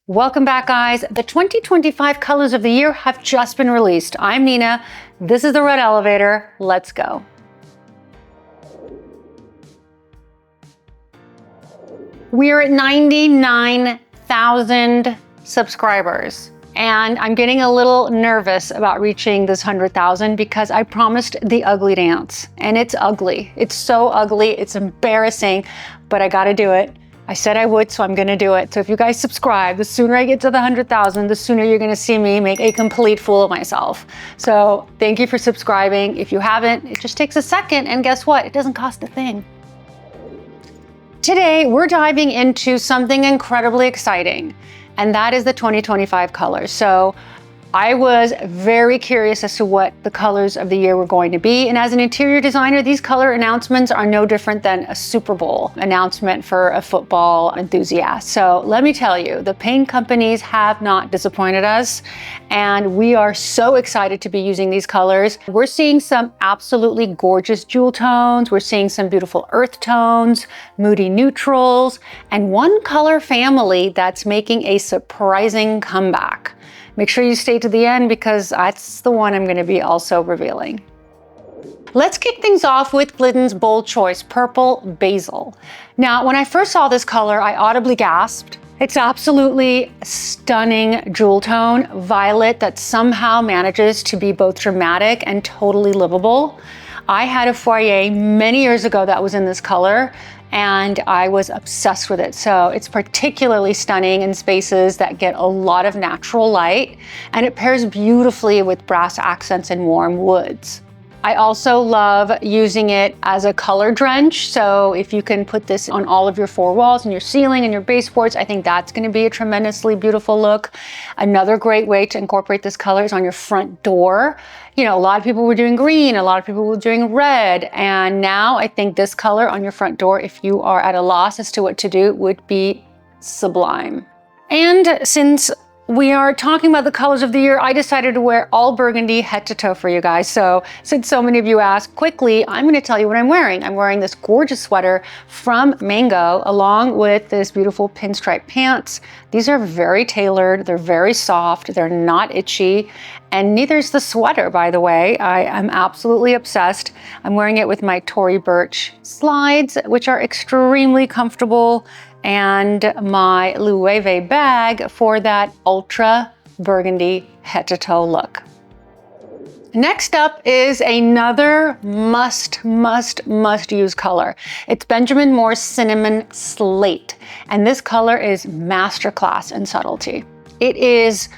Welcome back, guys. The 2025 colors of the year have just been released. I'm Nina. This is the red elevator. Let's go. We're at 99,000 subscribers. And I'm getting a little nervous about reaching this 100,000 because I promised the ugly dance. And it's ugly. It's so ugly. It's embarrassing, but I gotta do it. I said I would, so I'm gonna do it. So if you guys subscribe, the sooner I get to the 100,000, the sooner you're gonna see me make a complete fool of myself. So thank you for subscribing. If you haven't, it just takes a second, and guess what? It doesn't cost a thing. Today, we're diving into something incredibly exciting, and that is the 2025 colors. So I was very curious as to what the colors of the year were going to be. And as an interior designer, these color announcements are no different than a Super Bowl announcement for a football enthusiast. So let me tell you, the paint companies have not disappointed us. And we are so excited to be using these colors. We're seeing some absolutely gorgeous jewel tones. We're seeing some beautiful earth tones, moody neutrals, and one color family that's making a surprising comeback. Make sure you stay to the end because that's the one I'm going to be also revealing. Let's kick things off with Glidden's bold choice, Purple Basil. Now, when I first saw this color, I audibly gasped. It's absolutely stunning jewel tone, violet that somehow manages to be both dramatic and totally livable. I had a foyer many years ago that was in this color, and I was obsessed with it. So it's particularly stunning in spaces that get a lot of natural light, and it pairs beautifully with brass accents and warm woods. I also love using it as a color drench. So if you can put this on all of your four walls and your ceiling and your baseboards, I think that's going to be a tremendously beautiful look. Another great way to incorporate this color is on your front door. You know, a lot of people were doing green, a lot of people were doing red, and now I think this color on your front door, if you are at a loss as to what to do, would be sublime. And since we are talking about the colors of the year, I decided to wear all burgundy head to toe for you guys. So since so many of you asked quickly, I'm going to tell you what I'm wearing. I'm wearing this gorgeous sweater from Mango along with this beautiful pinstripe pants. These are very tailored. They're very soft. They're not itchy. And neither is the sweater, by the way. I am absolutely obsessed. I'm wearing it with my Tory Burch slides, which are extremely comfortable, and my Loewe bag for that ultra burgundy head to toe look. Next up is another must use color. It's Benjamin Moore's Cinnamon Slate, and this color is masterclass in subtlety. It is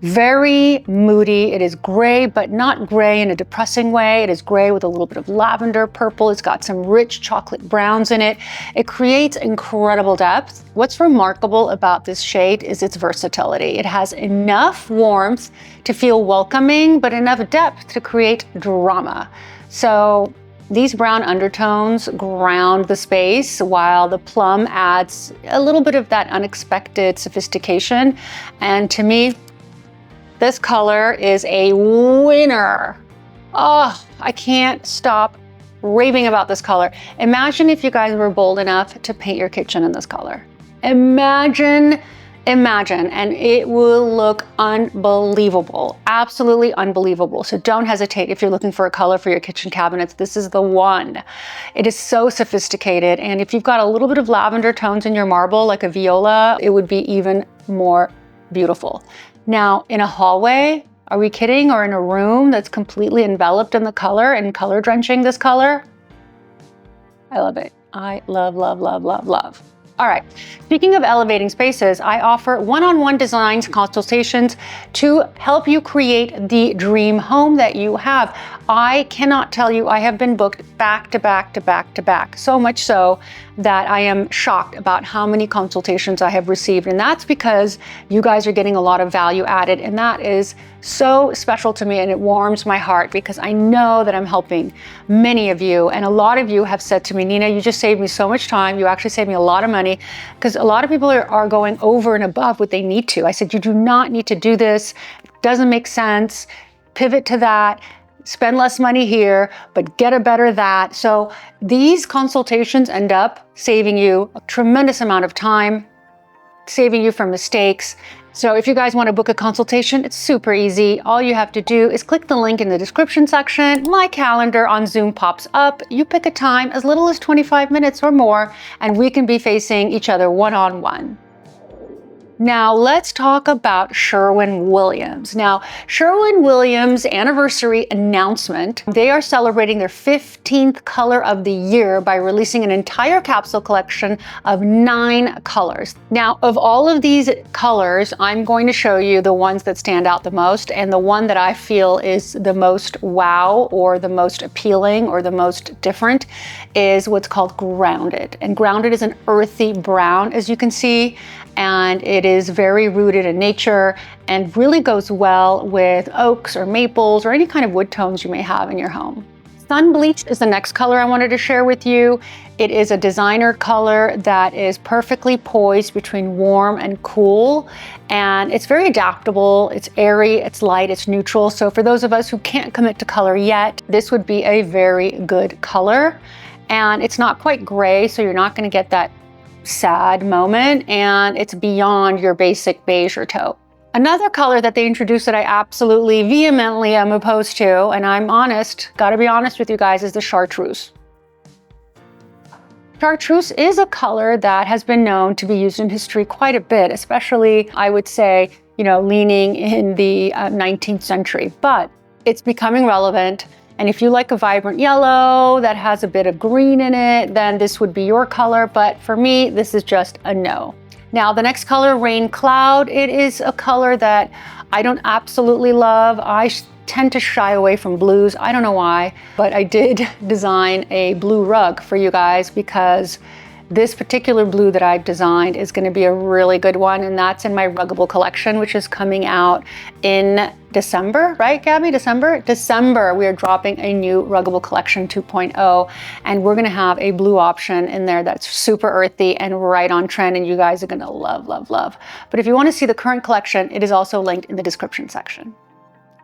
very moody. It is gray, but not gray in a depressing way. It is gray with a little bit of lavender purple. It's got some rich chocolate browns in it. It creates incredible depth. What's remarkable about this shade is its versatility. It has enough warmth to feel welcoming, but enough depth to create drama. So these brown undertones ground the space while the plum adds a little bit of that unexpected sophistication. And to me, this color is a winner. Oh, I can't stop raving about this color. Imagine if you guys were bold enough to paint your kitchen in this color. Imagine, and it will look unbelievable, absolutely unbelievable. So don't hesitate if you're looking for a color for your kitchen cabinets. This is the one. It is so sophisticated, and if you've got a little bit of lavender tones in your marble, like a viola, it would be even more beautiful. Now, in a hallway, are we kidding? Or in a room that's completely enveloped in the color and color drenching this color? I love it. I love. All right, speaking of elevating spaces, I offer one-on-one design consultations to help you create the dream home that you have. I cannot tell you, I have been booked back to back, so much so that I am shocked about how many consultations I have received. And that's because you guys are getting a lot of value added. And that is so special to me, and it warms my heart because I know that I'm helping many of you. And a lot of you have said to me, Nina, you just saved me so much time. You actually saved me a lot of money, because a lot of people are going over and above what they need to. I said, you do not need to do this. It doesn't make sense. Pivot to that. Spend less money here, but get a better that. So these consultations end up saving you a tremendous amount of time, saving you from mistakes. So if you guys want to book a consultation, it's super easy. All you have to do is click the link in the description section. My calendar on Zoom pops up. You pick a time as little as 25 minutes or more, and we can be facing each other one-on-one. Now let's talk about Sherwin Williams. Now, Sherwin Williams anniversary announcement, they are celebrating their 15th color of the year by releasing an entire capsule collection of 9 colors. Now, of all of these colors, I'm going to show you the ones that stand out the most, and the one that I feel is the most wow or the most appealing or the most different is what's called Grounded. And Grounded is an earthy brown, as you can see, and it is very rooted in nature and really goes well with oaks or maples or any kind of wood tones you may have in your home. Sun Bleached is the next color I wanted to share with you. It is a designer color that is perfectly poised between warm and cool, and it's very adaptable. It's airy, it's light, it's neutral. So for those of us who can't commit to color yet, this would be a very good color. And it's not quite gray, so you're not going to get that sad moment, and it's beyond your basic beige or taupe. Another color that they introduced that I absolutely vehemently am opposed to, and I'm honest, gotta be honest with you guys, is the chartreuse. Chartreuse is a color that has been known to be used in history quite a bit, especially, I would say, leaning in the 19th century, but it's becoming relevant. And if you like a vibrant yellow that has a bit of green in it, then this would be your color. But for me, this is just a no. Now, the next color, Rain Cloud, it is a color that I don't absolutely love. I tend to shy away from blues. I don't know why, but I did design a blue rug for you guys because this particular blue that I've designed is going to be a really good one, and that's in my Ruggable collection, which is coming out in December, right, Gabby? December, we are dropping a new Ruggable collection 2.0, and we're going to have a blue option in there that's super earthy and right on trend, and you guys are going to love, love, love. But if you want to see the current collection, it is also linked in the description section.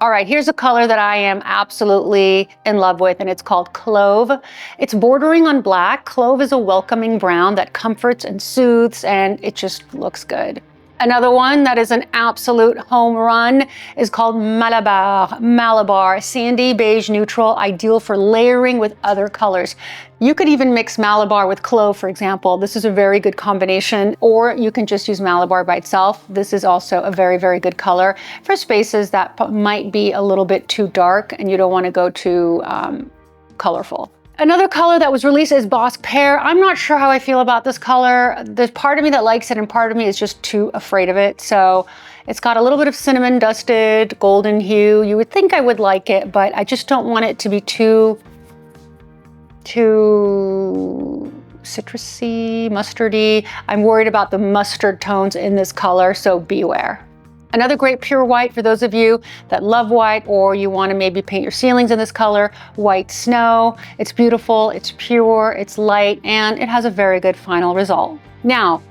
All right, here's a color that I am absolutely in love with, and it's called Clove. It's bordering on black. Clove is a welcoming brown that comforts and soothes, and it just looks good. Another one that is an absolute home run is called Malabar, sandy beige neutral, ideal for layering with other colors. You could even mix Malabar with Clove, for example. This is a very good combination, or you can just use Malabar by itself. This is also a very, very good color for spaces that might be a little bit too dark and you don't want to go too colorful. Another color that was released is Behr. I'm not sure how I feel about this color. There's part of me that likes it and part of me is just too afraid of it. So it's got a little bit of cinnamon dusted golden hue. You would think I would like it, but I just don't want it to be too citrusy, mustardy. I'm worried about the mustard tones in this color, so beware. Another great pure white for those of you that love white or you want to maybe paint your ceilings in this color, White Snow. It's beautiful, it's pure, it's light, and it has a very good final result. Now,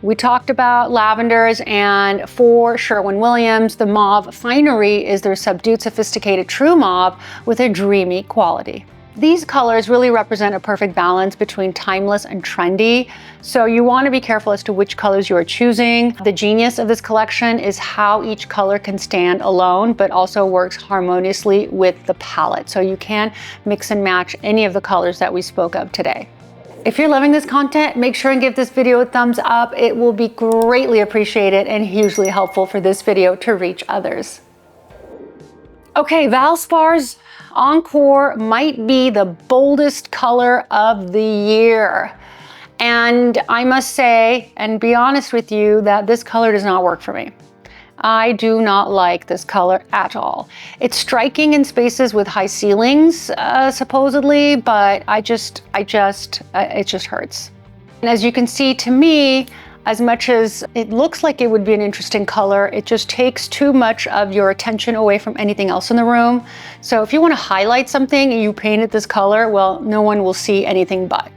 we talked about lavenders, and for Sherwin Williams, the Mauve Finery is their subdued, sophisticated true mauve with a dreamy quality. These colors really represent a perfect balance between timeless and trendy, so you want to be careful as to which colors you are choosing. The genius of this collection is how each color can stand alone, but also works harmoniously with the palette, so you can mix and match any of the colors that we spoke of today. If you're loving this content, make sure and give this video a thumbs up. It will be greatly appreciated and hugely helpful for this video to reach others. Okay, Valspar's Encore might be the boldest color of the year. And I must say, and be honest with you, that this color does not work for me. I do not like this color at all. It's striking in spaces with high ceilings, supposedly, but it just hurts. And as you can see, to me, as much as it looks like it would be an interesting color, it just takes too much of your attention away from anything else in the room. So if you want to highlight something and you paint it this color, well, no one will see anything but.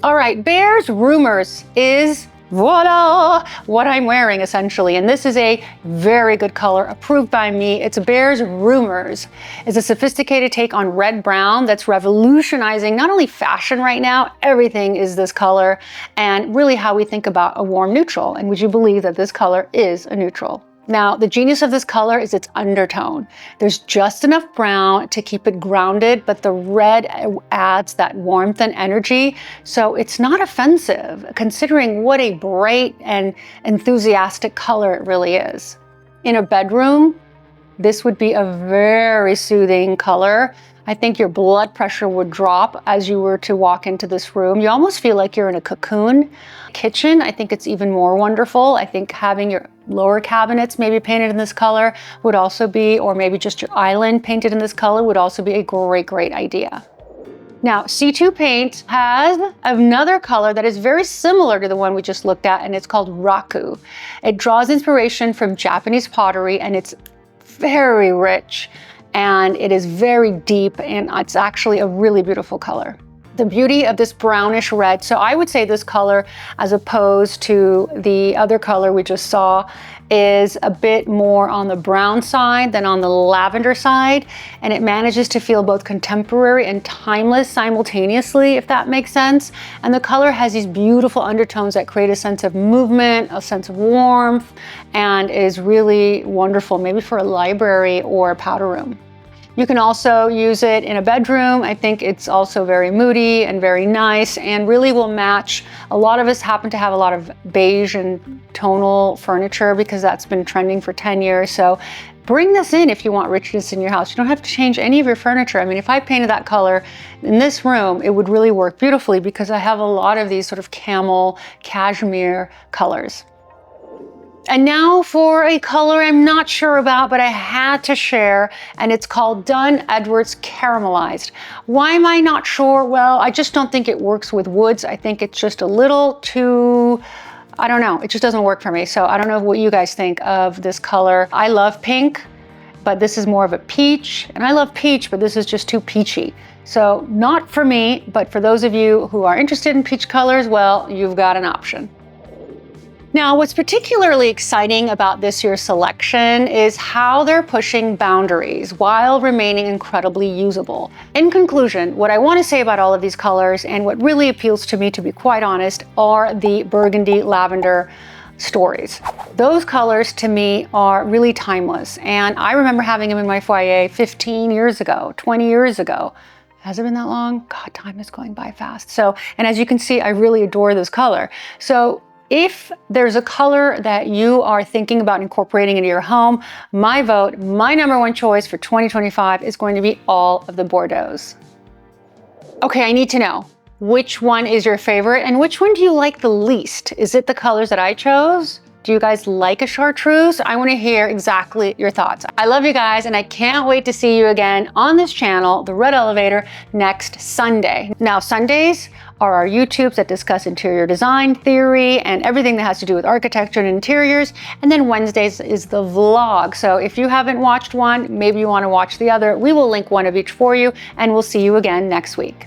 All right, Behr's Rumors is voila, what I'm wearing essentially. And this is a very good color, approved by me. It's Behr's Rumors. It's a sophisticated take on red brown that's revolutionizing not only fashion right now, everything is this color, and really how we think about a warm neutral. And would you believe that this color is a neutral? Now, the genius of this color is its undertone. There's just enough brown to keep it grounded, but the red adds that warmth and energy, so it's not offensive, considering what a bright and enthusiastic color it really is. In a bedroom, this would be a very soothing color. I think your blood pressure would drop as you were to walk into this room. You almost feel like you're in a cocoon. Kitchen, I think it's even more wonderful. I think having your lower cabinets maybe painted in this color would also be, or maybe just your island painted in this color would also be a great idea. Now, C2 Paint has another color that is very similar to the one we just looked at, and it's called Raku. It draws inspiration from Japanese pottery, and it's very rich, and it is very deep, and it's actually a really beautiful color. The beauty of this brownish red, so I would say this color, as opposed to the other color we just saw, is a bit more on the brown side than on the lavender side, and it manages to feel both contemporary and timeless simultaneously, if that makes sense. And the color has these beautiful undertones that create a sense of movement, a sense of warmth, and is really wonderful, maybe for a library or a powder room. You can also use it in a bedroom. I think it's also very moody and very nice, and really will match. A lot of us happen to have a lot of beige and tonal furniture because that's been trending for 10 years. So bring this in if you want richness in your house. You don't have to change any of your furniture. I mean, if I painted that color in this room, it would really work beautifully because I have a lot of these sort of camel, cashmere colors. And now for a color I'm not sure about, but I had to share, and it's called Dunn-Edwards Caramelized. Why am I not sure? Well, I just don't think it works with woods. I think it's just a little too, I don't know, it just doesn't work for me. So I don't know what you guys think of this color. I love pink, but this is more of a peach, and I love peach, but this is just too peachy. So not for me, but for those of you who are interested in peach colors, well, you've got an option. Now, what's particularly exciting about this year's selection is how they're pushing boundaries while remaining incredibly usable. In conclusion, what I want to say about all of these colors, and what really appeals to me, to be quite honest, are the burgundy lavender stories. Those colors to me are really timeless, and I remember having them in my foyer 15 years ago, 20 years ago. Has it been that long? God, time is going by fast. So, and as you can see, I really adore this color. So if there's a color that you are thinking about incorporating into your home, my vote, my #1 choice for 2025 is going to be all of the Bordeauxs. Okay, I need to know, which one is your favorite and which one do you like the least? Is it the colors that I chose? Do you guys like a chartreuse? I want to hear exactly your thoughts. I love you guys, and I can't wait to see you again on this channel, The Red Elevator, next Sunday. Now, Sundays are our YouTubes that discuss interior design theory and everything that has to do with architecture and interiors. And then Wednesdays is the vlog. So if you haven't watched one, maybe you want to watch the other, we will link one of each for you, and we'll see you again next week.